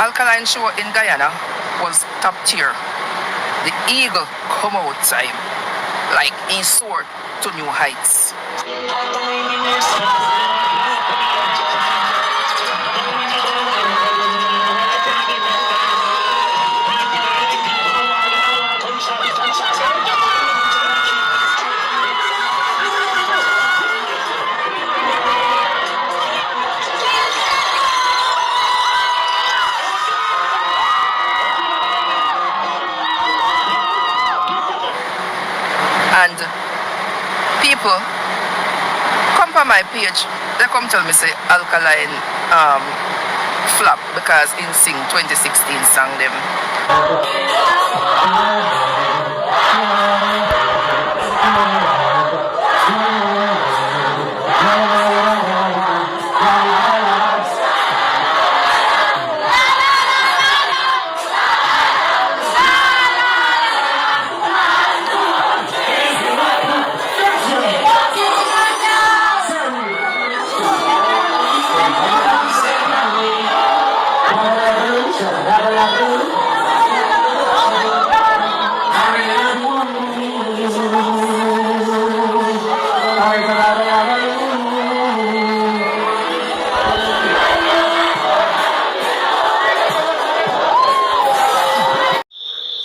Alkaline show in Guyana was top tier. The eagle come out time, like he soared to new heights. And people come from my page, they come tell me say Alkaline flop because in sing 2016 sang them.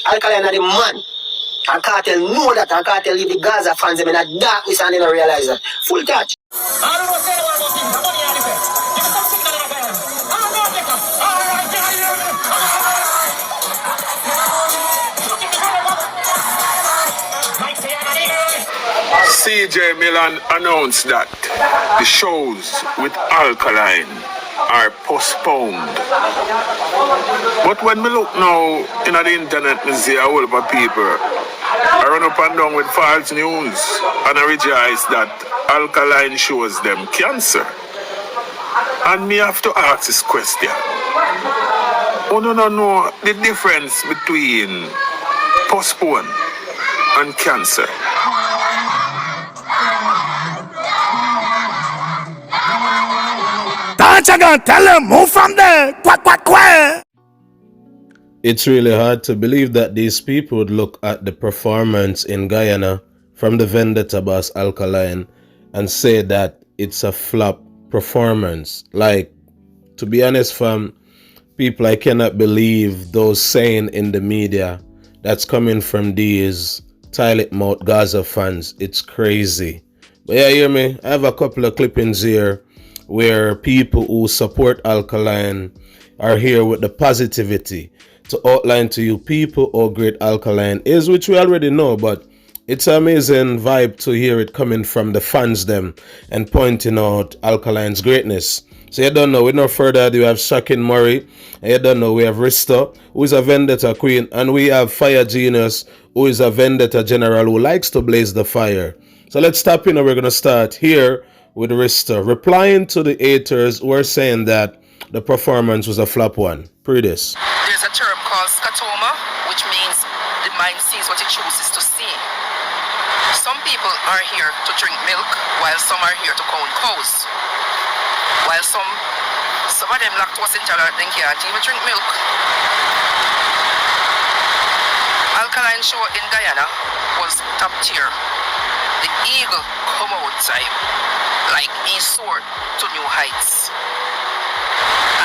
Alkaline are the man. And Kartel know that, and Kartel leave the Gaza fans them in a darkness and they don't realize that. Full touch. CJ Milan announced that the shows with Alkaline are postponed. But when we look now in the internet, we see a whole lot of people I run up and down with false news and I rejoice that Alkaline shows them cancer. And me have to ask this question. Oh no the difference between postpone and cancer. Tell them, move from there. Quack. It's really hard to believe that these people would look at the performance in Guyana from the Vendetta boss Alkaline and say that it's a flop performance. Like, to be honest, fam, people, I cannot believe those saying in the media that's coming from these toilet mouth Gaza fans. It's crazy. But yeah, hear me? I have a couple of clippings here where people who support Alkaline are here with the positivity to outline to you people how great Alkaline is, which we already know, but it's an amazing vibe to hear it coming from the fans them and pointing out Alkaline's greatness. So you don't know, with no further ado, we have Shakin Murray, and you don't know, we have Rista, who is a Vendetta queen, and we have Fire Genius, who is a Vendetta general who likes to blaze the fire. So let's stop in, and we're going to start here with Rista, replying to the haters who are saying that the performance was a flop one. Pre this. There's a term called scatoma, which means the mind sees what it chooses to see. Some people are here to drink milk, while some are here to count cows. While some of them lactose intolerant, they can't even drink milk. Alkaline show in Guyana was top tier. The eagle come out time, like he soared to new heights.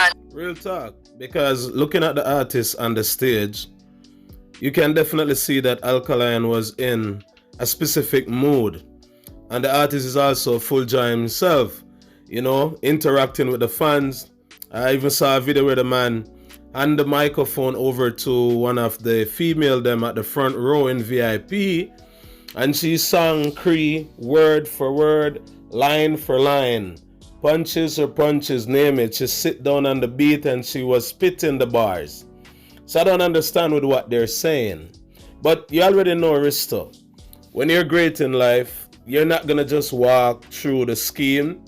And real talk, because looking at the artist on the stage, you can definitely see that Alkaline was in a specific mood. And the artist is also full joy himself, you know, interacting with the fans. I even saw a video where the man hand the microphone over to one of the female them at the front row in VIP, and she sang Cree word for word, line for line, punches or punches, name it. She sit down on the beat and she was spitting the bars. So I don't understand with what they're saying. But you already know, Risto, when you're great in life, you're not gonna just walk through the scheme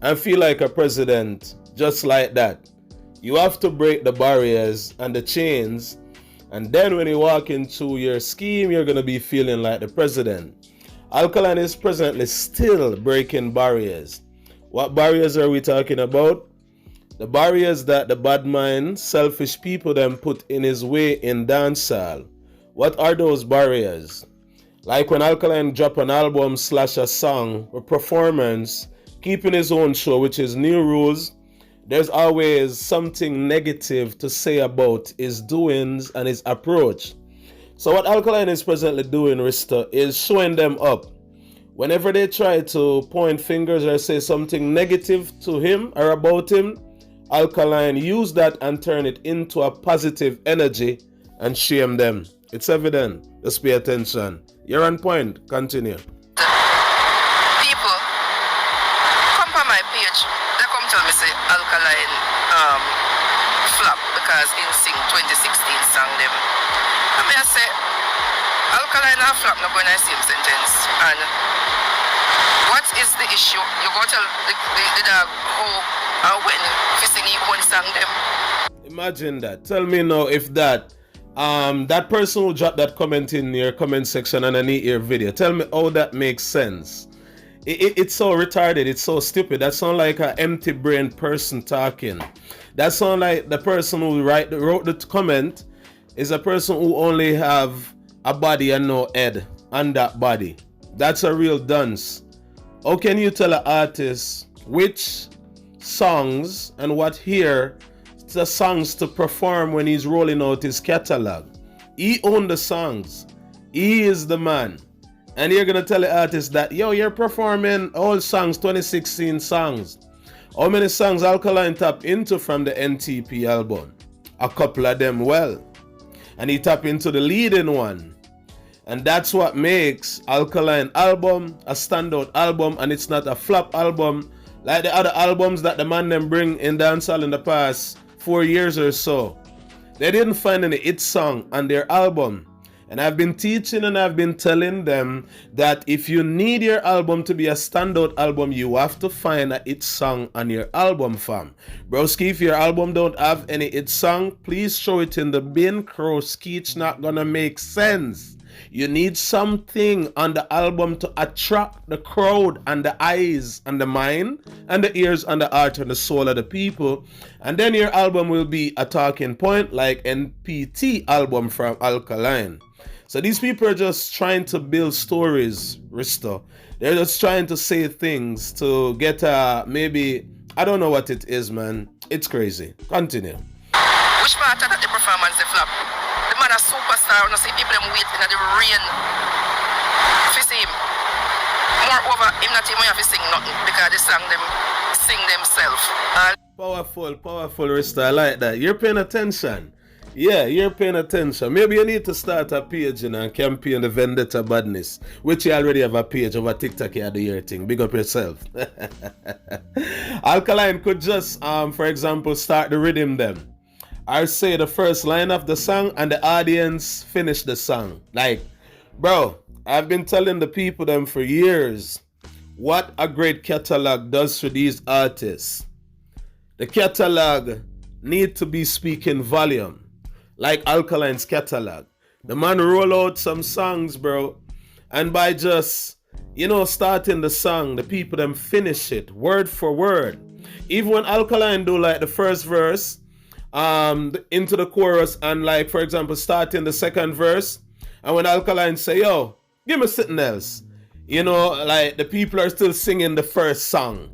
and feel like a president just like that. You have to break the barriers and the chains, and then when you walk into your scheme, you're gonna be feeling like the president. Alkaline is presently still breaking barriers. What barriers are we talking about? The barriers that the bad mind, selfish people them put in his way in dancehall. What are those barriers? Like when Alkaline drop an album / a song or performance, keeping his own show, which is New Rules, there's always something negative to say about his doings and his approach. So what Alkaline is presently doing, Rista, is showing them up. Whenever they try to point fingers or say something negative to him or about him, Alkaline use that and turn it into a positive energy and shame them. It's evident. Just pay attention. You're on point. Continue. People come on my page. They come tell me say Alkaline flop because in sing 2016 song them. I mean I say Alkaline and flop not going to same sentence. And what is the issue? You go tell the dog who and when you sing your own song them. Imagine that. Tell me now if that person who dropped that comment in your comment section underneath your video, tell me how that makes sense. It's so retarded, it's so stupid. That sounds like an empty brain person talking. That sounds like the person who wrote the comment is a person who only have a body and no head on that body. That's a real dunce. How can you tell an artist which songs and what here the songs to perform when he's rolling out his catalog? He owns the songs. He is the man. And you're gonna tell the artist that, yo, you're performing old songs, 2016 songs. How many songs Alkaline tap into from the NTP album? A couple of them well. And he tap into the leading one. And that's what makes Alkaline album a standout album, and it's not a flop album like the other albums that the man them bring in dancehall in the past 4 years or so. They didn't find any hit song on their album. And I've been teaching and I've been telling them that if you need your album to be a standout album, you have to find a hit song on your album, fam. Broski, if your album don't have any hit song, please throw it in the bin. Crowski, it's not gonna make sense. You need something on the album to attract the crowd and the eyes and the mind and the ears and the heart and the soul of the people. And then your album will be a talking point like NPT album from Alkaline. So these people are just trying to build stories, Risto. They're just trying to say things to get maybe, I don't know what it is, man. It's crazy. Continue. Which part of the performance they flop? The man a superstar, you see people them wait in the rain to see him. Moreover, him not even have to sing nothing because the song them sing themselves. Powerful, Risto. I like that. You're paying attention. Yeah, you're paying attention. Maybe you need to start a page and campaign the Vendetta badness, which you already have a page over TikTok. You do your thing. Big up yourself. Alkaline could just, for example, start the rhythm them. Or say the first line of the song and the audience finish the song. Like, bro, I've been telling the people them for years what a great catalog does for these artists. The catalog need to be speaking volume. Like Alkaline's catalog. The man roll out some songs, bro. And by just, starting the song, the people them finish it word for word. Even when Alkaline do like the first verse, into the chorus and like, for example, starting the second verse. And when Alkaline say, yo, give me something else. Like the people are still singing the first song.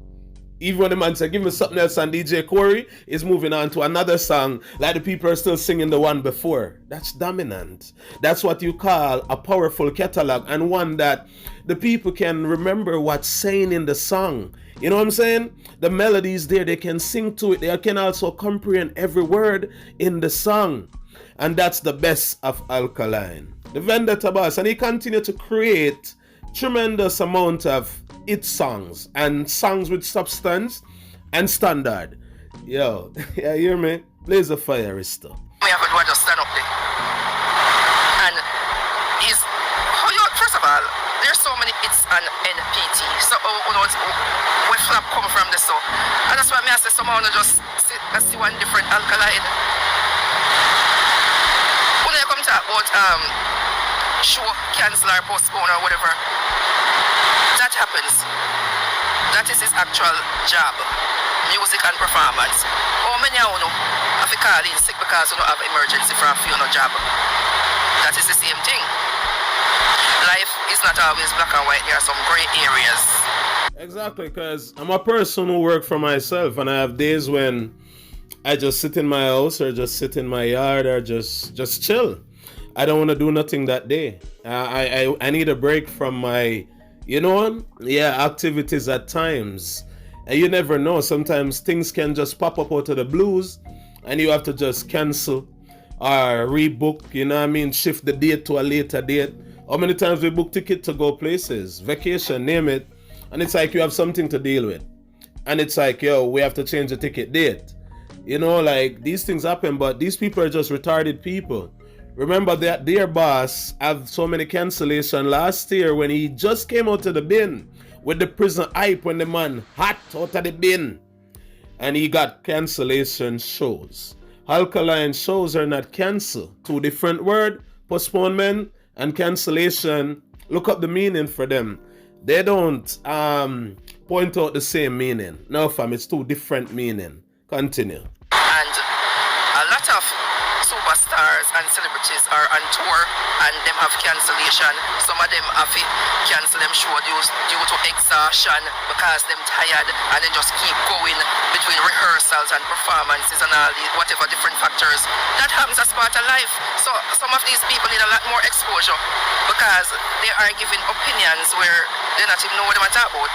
Even when the man said, give me something else, and DJ Corey is moving on to another song, like the people are still singing the one before. That's dominant. That's what you call a powerful catalog, and one that the people can remember what's saying in the song. You know what I'm saying? The melodies there, they can sing to it. They can also comprehend every word in the song. And that's the best of Alkaline. The Vendetta boss, and he continued to create tremendous amount of hit songs and songs with substance and standard. Yo, yeah, you hear me? Blaze a fire, Risto. We have to just stand up there. And first of all, there's so many hits on NPT. So where flap come from the so. And that's why I say somehow just see one different Alkaline. When they come to talk about show cancel or postpone or whatever, that happens. That is his actual job, music and performance. many of you have to call in sick because you don't have emergency for a few no job? That is the same thing. Life is not always black and white. There are some gray areas. Exactly, because I'm a person who works for myself, and I have days when I just sit in my house or just sit in my yard or just chill. I don't want to do nothing that day. I need a break from my, activities at times. And you never know. Sometimes things can just pop up out of the blues and you have to just cancel or rebook, shift the date to a later date. How many times we book ticket to go places, vacation, name it, and it's like you have something to deal with. And it's like, we have to change the ticket date. These things happen, but these people are just retarded people. Remember that their boss had so many cancellation last year when he just came out of the bin with the prison hype when the man hot out of the bin. And he got cancellation shows. Alkaline shows are not cancelled. Two different words, postponement and cancellation. Look up the meaning for them. They don't point out the same meaning. No, fam, it's two different meaning. Continue. And a lot of superstars and celebrities are on tour and them have cancellation. Some of them have to cancel them show due to exhaustion because them tired and they just keep going between rehearsals and performances and all these whatever different factors. That happens as part of life. So some of these people need a lot more exposure because they are giving opinions where they not even know what they talk about.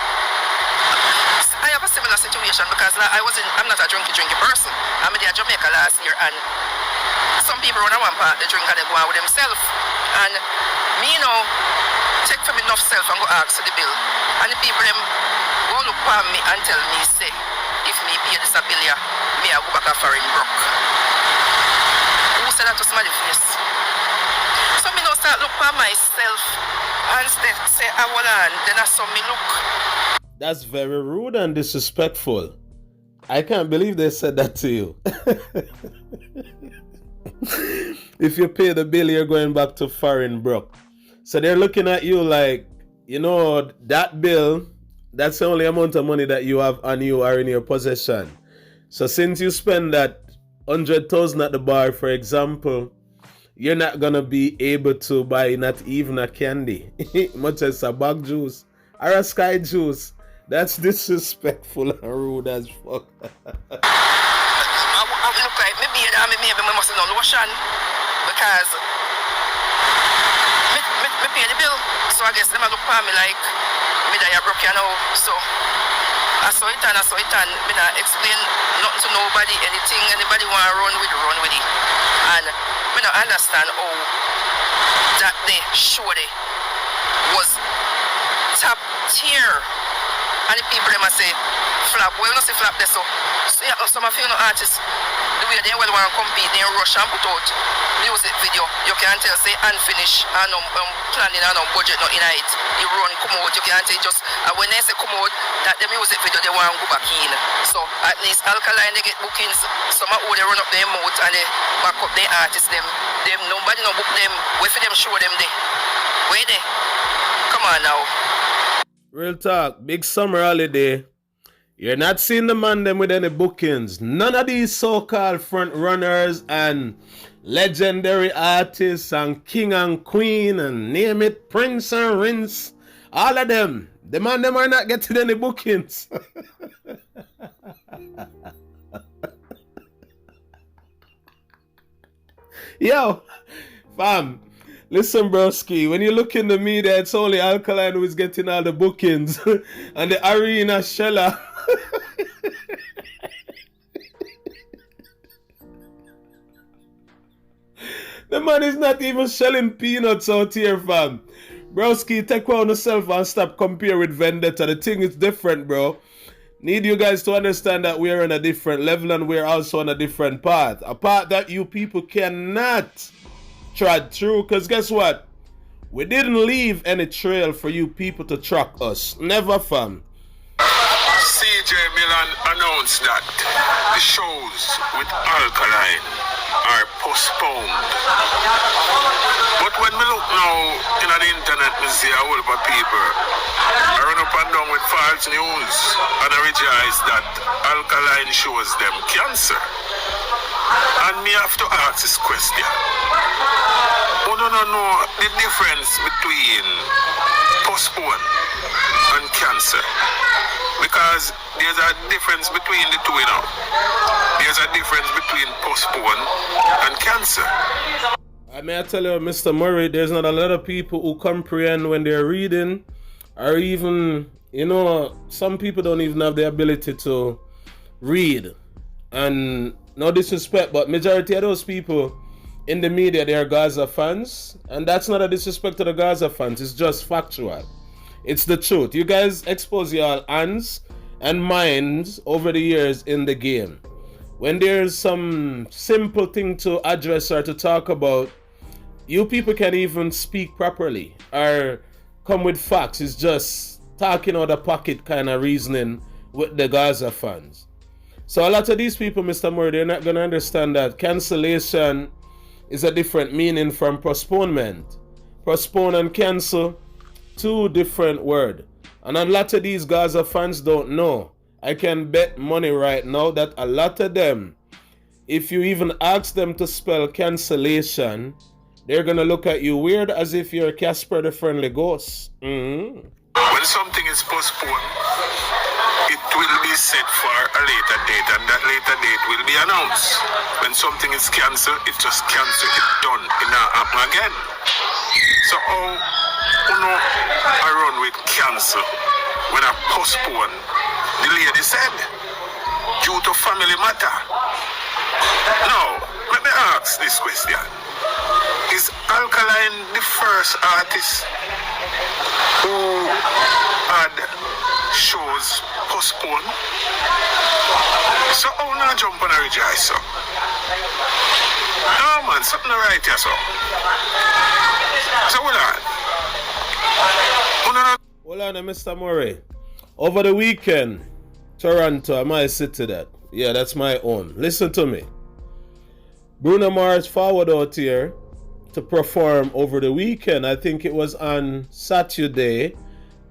I have a similar situation because I'm not a drunky person. I'm in Jamaica last year and some people run one part, they drink and they go out with themselves. And me take from enough self and go ask for the bill. And the people them go look for me and tell me, say, if me pay this a bill here, me I go back a foreign broke. Who said that to somebody face? So me start look for myself and say, I will on, then I saw me look. That's very rude and disrespectful. I can't believe they said that to you. If you pay the bill, you're going back to foreign broke. So they're looking at you like, that bill, that's the only amount of money that you have on you or in your possession. So since you spend that 100,000 at the bar, for example, you're not going to be able to buy not even a candy, much as a bag juice or a sky juice. That's disrespectful and rude as fuck. I look like maybe we must have no lotion because me pay the bill. So I guess them look for me like me that you broke So I saw it and me not explain nothing to nobody, anything anybody want to run with it. And me not understand how that day show day was top tier. And the people them say flap. Well, you not say flap there so some of you artists the way they well want to compete, they rush and put out music video. You can't tell say unfinished and planning and budget not in it. You run come out, you can't tell just when they say come out that the music video they want to go back in. So at least Alkaline they get bookings. Some of they run up their mouth and they back up their artists them nobody no book them. Wait for them show them there. Where they? Come on now. Real talk, big summer holiday. You're not seeing the man them with any bookings. None of these so-called front runners and legendary artists and king and queen and name it, prince and rinse. All of them. The man them are not getting any bookings. Yo, fam. Listen, broski, when you look in the media, it's only Alkaline who is getting all the bookings and the arena sheller. The man is not even shelling peanuts out here, fam. Broski, take one on yourself and stop comparing with Vendetta. The thing is different, bro. Need you guys to understand that we are on a different level and we are also on a different path. A path that you people cannot trod through, because guess what? We didn't leave any trail for you people to track us. Never, fam. CJ Milan announced that the shows with Alkaline are postponed. But when we look now in the internet, we see a whole heap of people I run up and down with false news and I rejoice that Alkaline shows them cancer. And me have to ask this question. Who don't know the difference between postpone and cancer? Because there's a difference between the two now. There's a difference between postpone and cancer. I may tell you, Mr. Murray, there's not a lot of people who comprehend when they're reading, or even, some people don't even have the ability to read. And no disrespect, but majority of those people in the media, they are Gaza fans. And that's not a disrespect to the Gaza fans, it's just factual. It's the truth. You guys expose your hands and minds over the years in the game. When there's some simple thing to address or to talk about, you people can't even speak properly or come with facts. It's just talking out of pocket kind of reasoning with the Gaza fans. So a lot of these people, Mr. Murray, they're not going to understand that cancellation is a different meaning from postponement. Postpone and cancel, two different words. And a lot of these Gaza fans don't know. I can bet money right now that a lot of them, if you even ask them to spell cancellation, they're going to look at you weird as if you're Casper the Friendly Ghost. When something is postponed, it will be set for a later date, and that later date will be announced. When something is cancelled, it just cancelled, it's done. It not happen again. So I run with cancel when I postpone? The lady said, due to family matter. Now, let me ask this question. Is Alkaline the first artist who had shows postponed? So how not jump on a rejoice, so? No man, something right here, so. So hold on. Hold on, Mr. Murray. Over the weekend, Toronto, my city that. Yeah, that's my own. Listen to me. Bruno Mars forward out here to perform over the weekend. I think it was on Saturday.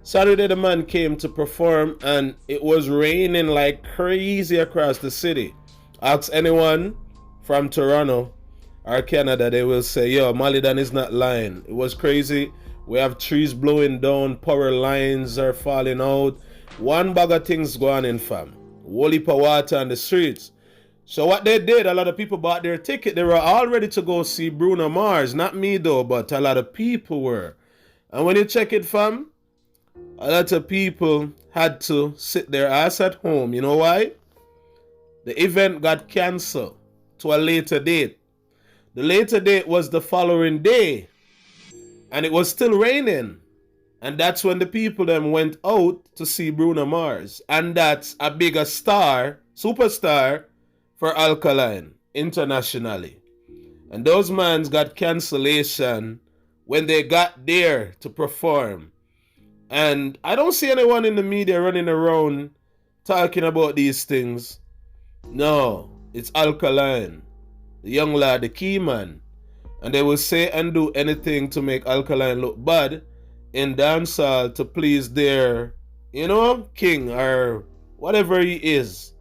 Saturday the man came to perform and it was raining like crazy across the city. Ask anyone from Toronto or Canada, they will say, yo, Malidan is not lying. It was crazy. We have trees blowing down, power lines are falling out. One bag of things going in, fam. Whole heap of water on the streets. So what they did, a lot of people bought their ticket. They were all ready to go see Bruno Mars. Not me though, but a lot of people were. And when you check it, fam, a lot of people had to sit their ass at home. You know why? The event got cancelled to a later date. The later date was the following day. And it was still raining. And that's when the people then went out to see Bruno Mars. And that's a bigger star, superstar, for Alkaline internationally. And those mans got cancellation when they got there to perform. And I don't see anyone in the media running around talking about these things. No, it's Alkaline, the young lad, the key man. And they will say and do anything to make Alkaline look bad in dancehall to please their, king or whatever he is.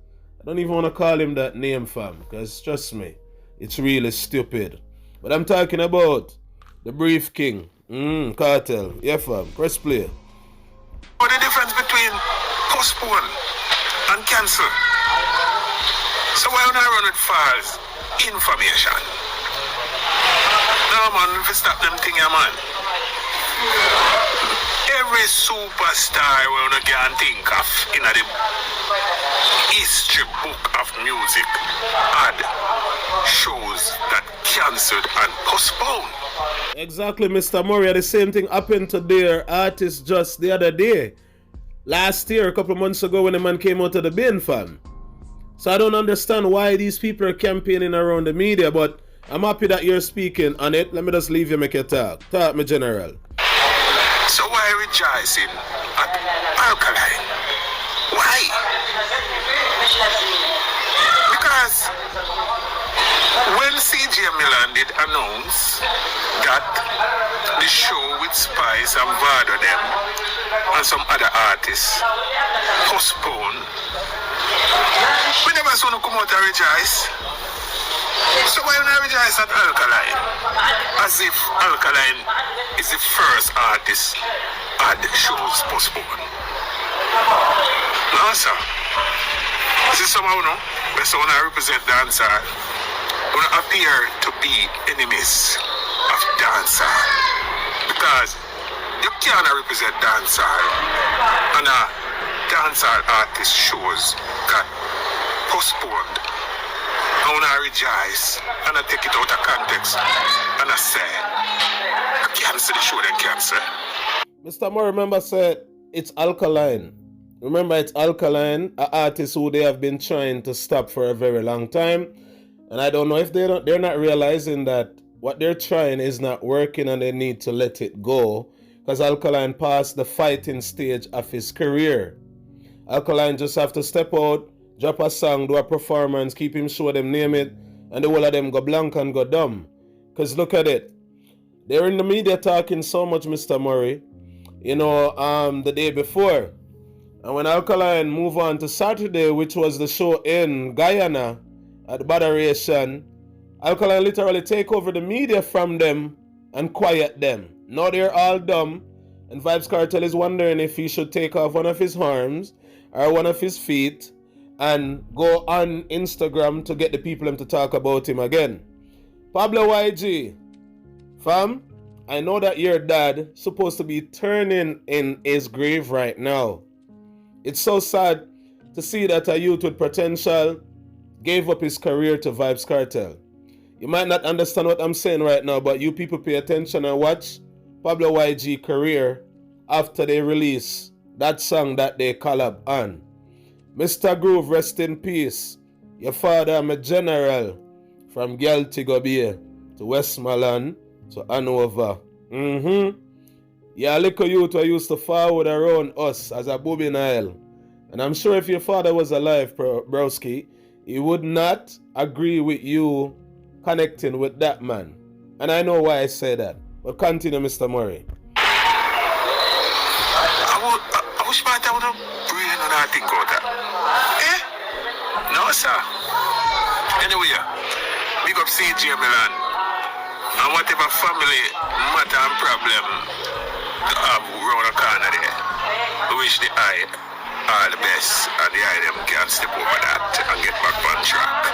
I don't even want to call him that name, fam, because trust me, it's really stupid. But I'm talking about the Brief King, Kartel. Yeah, fam, press play. What the difference between postpone and cancel? So why would I run with false information? No, man, if you stop them thing, man. Every superstar we can think of in the history book of music had shows that cancelled and postponed. Exactly, Mr. Murray. The same thing happened to their artist just the other day. Last year, a couple of months ago when the man came out of the bin, fam. So I don't understand why these people are campaigning around the media, but I'm happy that you're speaking on it. Let me just leave you make you talk. Talk, my general. So why rejoicing at Alkaline? Why? Because when see CJ Milan did announce that the show with Spice and Vado them and some other artists postponed. We never saw no come out and rejoice. So why not rejoice at Alkaline? As if Alkaline is the first artist at the show's postponed. No, sir. See somehow, no? When someone represent dancehall, we appear to be enemies of dancehall. Because you can't represent dancehall and a dancehall artist shows got postponed. I want to rejoice and I take it out of context and I say, I cancel the show, then cancel. Mr. Moore, remember said it's Alkaline. Remember it's Alkaline, an artist who they have been trying to stop for a very long time. And I don't know if they're not realizing that what they're trying is not working and they need to let it go. Because Alkaline passed the fighting stage of his career. Alkaline just have to step out, drop a song, do a performance, keep him show them name it, and the whole of them go blank and go dumb. Because look at it. They're in the media talking so much, Mr. Murray, the day before. And when Alkaline move on to Saturday, which was the show in Guyana at Baderation, Alkaline literally take over the media from them and quiet them. Now they're all dumb, and Vybz Kartel is wondering if he should take off one of his arms or one of his feet and go on Instagram to get the people to talk about him again. Pablo YG, fam, I know that your dad supposed to be turning in his grave right now. It's so sad to see that a youth with potential gave up his career to Vybz Kartel. You might not understand what I'm saying right now, but you people pay attention and watch Pablo YG career after they release that song that they collab on. Mr. Groove, rest in peace. Your father, I'm a general from Galtigobie to Westmoreland to Hanover. Yeah, little youth who used to forward around us as a booby Nile. And I'm sure if your father was alive, broski, he would not agree with you connecting with that man. And I know why I say that. But continue, Mr. Murray. I wish my dad would have brain on that thing about that. Eh? No, sir. Anyway, big up CJ Milan. And whatever family matter and problem to have round the corner there, we wish the eye all the best and the eye them can step over that and get back on track.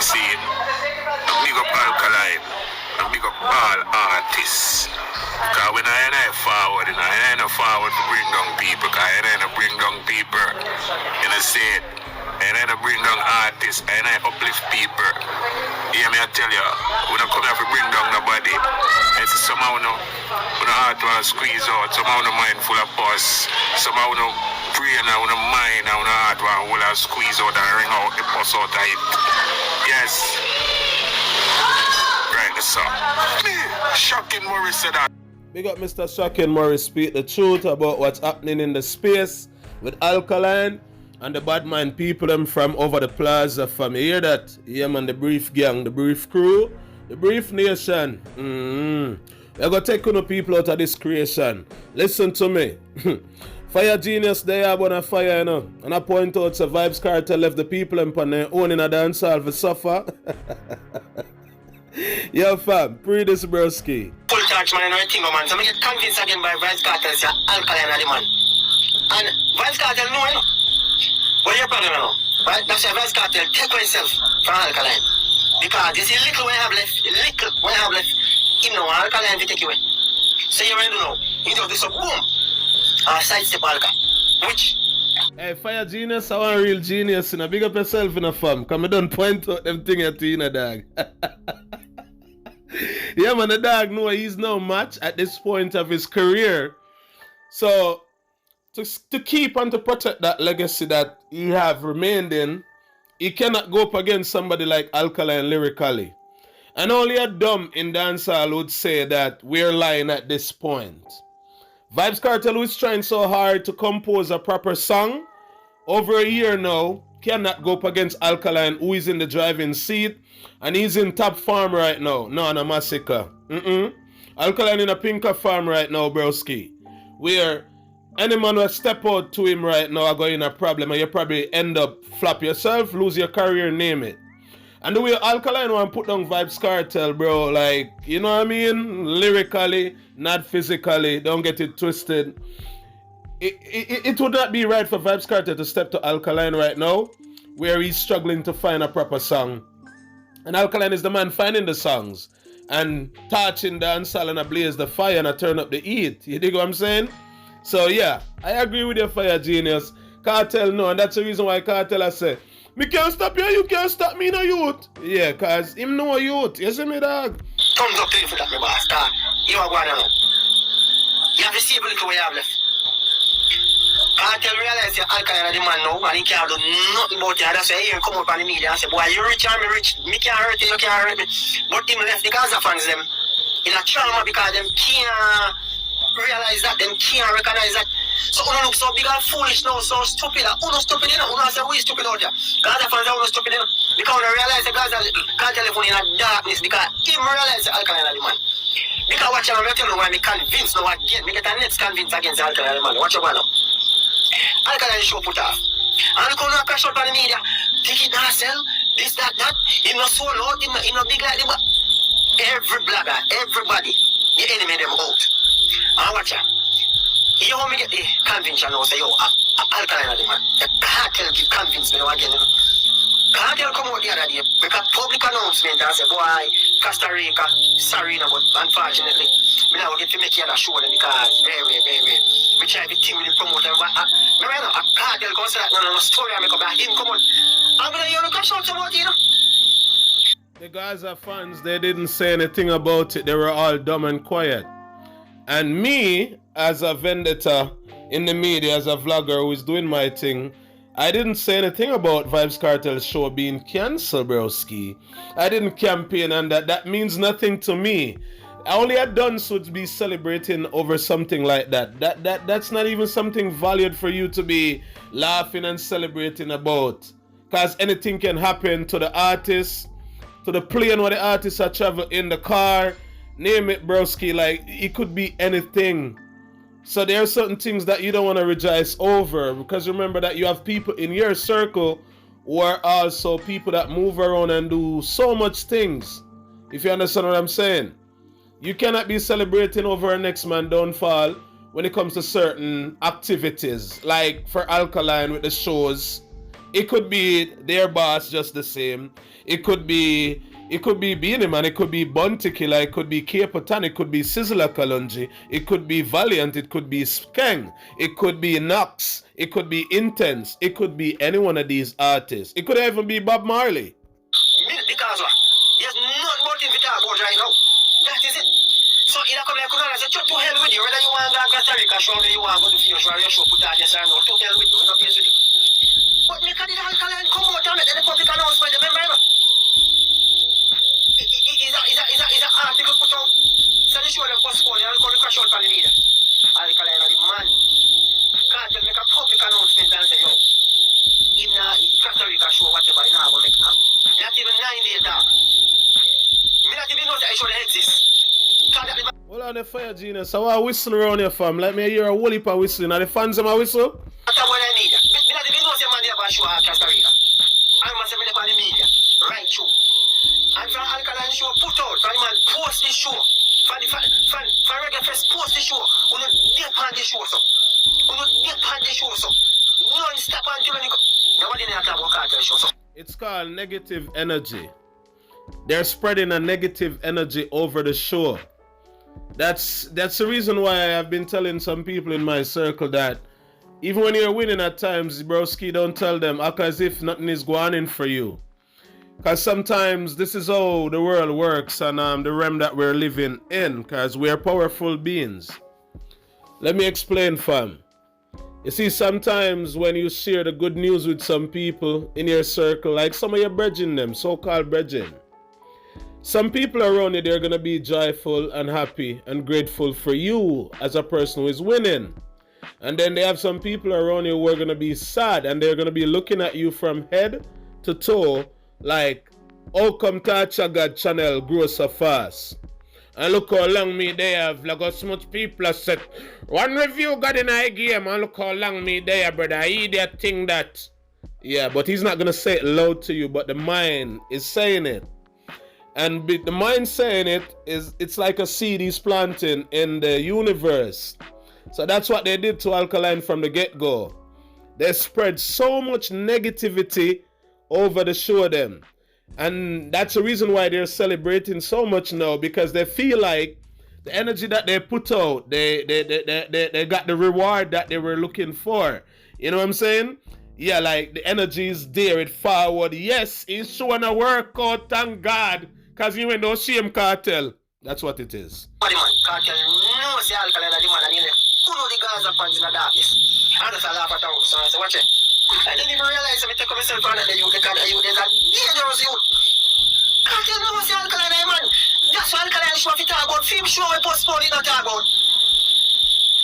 See, big up Alkaline and big up all artists. Because when I forward, I ain't forward to bring down people, because I ain't bring down people. You know, say it. And I bring down artists, and I uplift people. Hear me, I tell you, we don't come here to bring down nobody. And so somehow, we don't heart to squeeze out, somehow we mind full of pus, somehow we don't brain, we don't mind, and we don't heart to squeeze out and ring out the pus out of it. Yes. Right, so. Shocking Morris said that. Big up Mr. Shocking Morris, speak the truth about what's happening in the space with Alkaline and the bad mind people them from over the plaza from. You hear that? Yeah man, the brief gang, the brief crew, the brief nation. We're gonna take on the people out of this creation. Listen to me. Fire genius they are gonna fire, you know. And I point out so Vybz Kartel left the people on their own in a dancehall for suffer. Yo fam, pre this broski. Full charge man and everything, man. So I get convinced again by Vybz Kartel say Alkaline are the man. And Vybz Kartel know, you know. What is your problem now? Right? That's why Vybz Kartel take himself from Alkaline. Because this is little when I have left, him know Alkaline to take away. So you already know. You do this up, boom. And sidestep Alka. Which? Hey, fire genius, I want a real genius, you know. Big up yourself in a fam. Come don't point out them thing at you, dog. Yeah, man, the dog know he's no match at this point of his career. So, to keep and to protect that legacy that he have remained in, he cannot go up against somebody like Alkaline lyrically. And only a dumb in dancehall would say that we're lying at this point. Vybz Kartel, who is trying so hard to compose a proper song, over a year now, cannot go up against Alkaline, who is in the driving seat, and he's in top form right now. No, on a massacre. Alkaline in a pinker form right now, broski. Where any man will step out to him right now are going in a problem, and you probably end up flop yourself, lose your career, name it. And the way Alkaline want to put down Vybz Kartel, bro, like, you know what I mean? Lyrically, not physically, don't get it twisted. It would not be right for Vybz Kartel to step to Alkaline right now, where he's struggling to find a proper song. And Alkaline is the man finding the songs and touching dancehall and ablaze the fire and turn up the heat. You dig what I'm saying? So yeah, I agree with your fire genius. Kartel no, and that's the reason why Kartel I say, me can't stop you, you can't stop me, no youth. Yeah, cause him know youth. You see me, dog? Thumbs up to you for that, my boss. You are going on. You have to see a little way you have left. Kartel realize you're Alkaline the man now, and he can't do nothing about it. That's why he come up on the media and say, boy, you rich and me rich. Me can't hurt you, you can't hurt me. But him left the Gaza fans them in a trauma because them can't realize that, them can't recognize that. So uno look so big and foolish now, so stupid. Uno stupid, you know. Uno say we stupid out there. Gaza fans are uno stupid, you know. Because uno realize the Gaza can't telephone in a darkness because him realize the Alkaline the man. Because watch out, I'm telling you why me convinced now again. Me get a next convinced against the Alkaline the man. Watch out now. Alkaline show put off. And look how now crash out on the media. Ticket not sell, this, that. Him not sold out, him not big like them. Every blogger, everybody, the enemy them out. And watch out. You want me get the convention now, say, yo, Alkaline the man. The Kartel give convince me now again, you know. Kartel come out the other day, make a public announcement and say, boy, Costa Rica, sorry, no, but unfortunately, me now get to make you a show them because very. Me try everything with the promoter, but remember, a Kartel come say that, no story I make up, him come on. I'm going to hear the crash out about it, you know. The Gaza fans, they didn't say anything about it. They were all dumb and quiet. And me, as a Vendetta in the media, as a vlogger who is doing my thing, I didn't say anything about Vybz Kartel's show being cancelled, broski. I didn't campaign on that. That means nothing to me. I only had done so to be celebrating over something like that. That's not even something valued for you to be laughing and celebrating about. Because anything can happen to the artist, to the plane where the artists are traveling in the car, name it, broski, like it could be anything. So there are certain things that you don't want to rejoice over, because remember that you have people in your circle who are also people that move around and do so much things. If you understand what I'm saying, you cannot be celebrating over a next man downfall when it comes to certain activities. Like for Alkaline with the shows, it could be their boss just the same. It could be Beanie Man, it could be Bounty Killer, it could be K-Patan, it could be Sizzler Kalonji, it could be Valiant, it could be Skeng, it could be Knox, it could be Intense, it could be any one of these artists. It could even be Bob Marley. Because there's nothing about him to talk about right now. That is it. So in a come like Kunana say, to hell with you, whether you want to go to Costa Rica, show me you want to go to the show, your show put on your sign, to hell with you, we're not pleased with you. But make a Alkaline come out and make the public announcement, remember? Is a article put out. So they show them postpone and come to crash out on the media. Alkaline are the man. Kartel make a public announcement and say, yo, if not Costa Rica show whatever, you know how to make it. Not even 9 days down. Me not even know that I show the exist. Hold on the fire genius. So I whistle around here, fam. Let me hear a whole heap of whistling. Are the fans them a whistle? That's what I need. Me not even know that man never show at Costa Rica. I must have been up on the media. Right through. And from Alkaline show put out, from the man post this show. From Reggae Fest post this show. We not deep on the show, so. Non-stop until when you go. Nobody never talk about Kartel show, so. It's called negative energy. They're spreading a negative energy over the show. That's the reason why I've been telling some people in my circle that even when you're winning at times, broski, don't tell them act as if nothing is going on for you. Because sometimes this is how the world works and the realm that we're living in, because we're powerful beings. Let me explain, fam. You see, sometimes when you share the good news with some people in your circle, like some of your brethren them, so-called brethren, some people around you, they're going to be joyful and happy and grateful for you as a person who is winning. And then they have some people around you who are going to be sad, and they're going to be looking at you from head to toe like, how come Tacha God channel grows so fast? And look how long me they have, like how so much people have said, one review got in a game, and look how long me there, brother. Idiot thing that. Yeah, but he's not going to say it loud to you, but the mind is saying it. And the mind saying it is, it's like a seed he's planting in the universe. So that's what they did to Alkaline from the get-go. They spread so much negativity over the show them. And that's the reason why they're celebrating so much now, because they feel like the energy that they put out, they got the reward that they were looking for. You know what I'm saying? Yeah, like the energy is there, it forward. Yes, he's showing a workout, thank God. Because you ain't no shame cartel. That's what it is. Cartel no say Alkaline the man and who know the Gaza fans in the darkness. I just laugh at them, so I say, watch it. I didn't even realize I take myself on the youth, because the youth is a dangerous youth. Cartel no say Alkaline the man. That's why Alkaline show if you talk about film show we postpone it not talk about.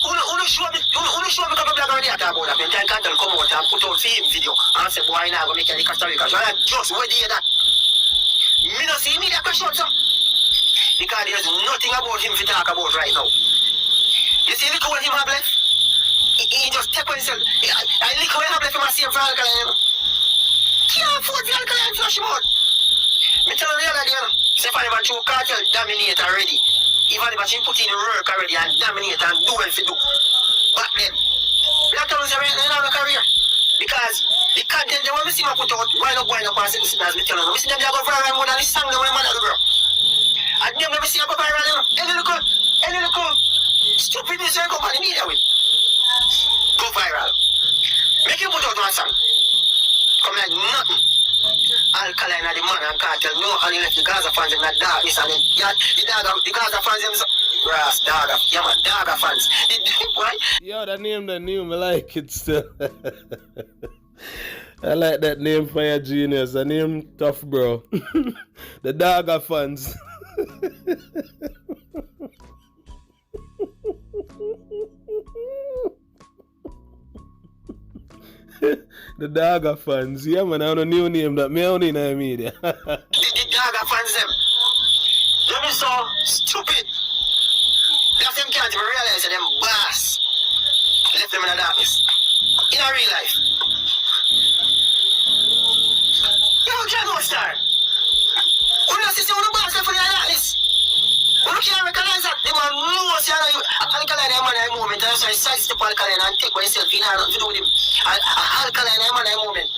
Who show me come black already talk about that. When time Cartel come out and put out film video and say, boy, now go make any Costa Rica. So I just wait here that. Me no see media question, sir. Because there's nothing about him to talk about right now. You see, look what him have left. He just take on himself. I look what he have left him and see him for Alkaline. Can't afford the Alkaline flash him out. Me tell you the other day, say if I never true cartel dominate already. Even if he put in work already and dominate and do well for do. Back then, black towns are right now in a career. Because the content they want me see me put out, why not going up and sit as me tell them. We see them they go viral more than the song they want to do, bro. And them let me see them go viral, you know. Any little stupidness they go on the media with. Go viral. Make you put out one song. Come like nothing. Alkaline are the man and cartel. No, and he left the Gaza fans in that darkness and the Gaza fans them so grass, dagger, yeah man, dagger fans. Yo, that name, I like it still. I like that name, Fire Genius. The name tough, bro. The dagger fans. The dagger fans. Yeah, man, I have a new name that me only in the media. The dagger fans them. Them is so stupid. That's them can't even realize that them boss left them in the darkness. In a real life. You can't know star. Who knows this? Who boss left in the darkness? Who can't recognize that? They man knows you know Alkaline man at the moment. That's why I sidestep Alkaline and take myself in and to do with him. Alkaline man at the moment.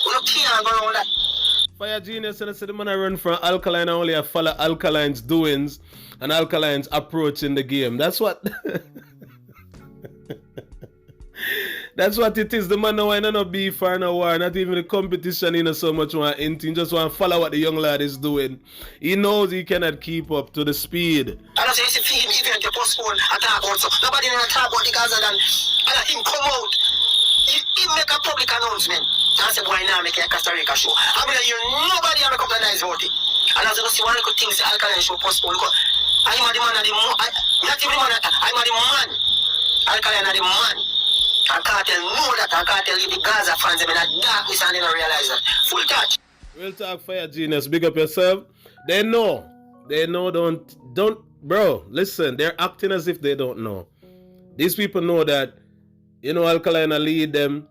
Who can't go around that? Fire Genius and I said the man I run from Alkaline only I follow Alkaline's doings and Alkaline's approach in the game. That's what that's what it is. The man no want no beef or no war, not even the competition, you know, so much want anything. Just want to follow what the young lad is doing. He knows he cannot keep up to the speed. And as you see him event you postpone and talk about so nobody didn't talk about the Gaza than and him come out. He make a public announcement. And say, boy, now make a Costa Rica show. I mean, nobody have a couple of nights about it. And as you see one good things, the Alkaline show postpone. I'm the man of the not even the man, I'm the man. Alkaline are the man. And cartel know that, and cartel give the Gaza fans them in a darkness and they don't realize that. Full touch. Real talk, Fire Genius. Big up yourself. They know, don't, bro, listen, they're acting as if they don't know. These people know that, you know, Alkaline lead them.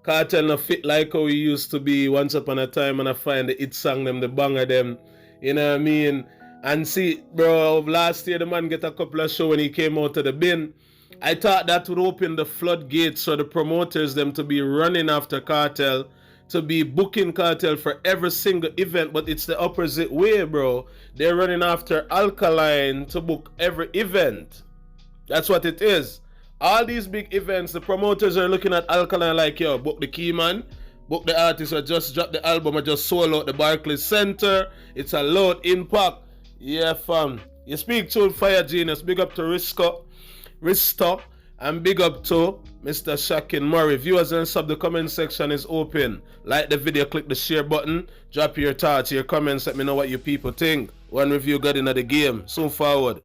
Cartel no fit like how we used to be once upon a time, and I find the hit song them, the banger them, you know what I mean? And see, bro, last year the man get a couple of shows when he came out of the bin. I thought that would open the floodgates for the promoters them to be running after Cartel, to be booking Cartel for every single event, but it's the opposite way, bro. They're running after Alkaline to book every event. That's what it is. All these big events, the promoters are looking at Alkaline like, yo, book the key man, book the artist or just drop the album or just sold out the Barclays Center. It's a loud impact. Yeah, fam. You speak to Fire Genius. Big up to Risto, and big up to Mr. Shakin Murray. Viewers and sub, the comment section is open. Like the video, click the share button, drop your thoughts, your comments, let me know what you people think. One review got into the game. Soon forward.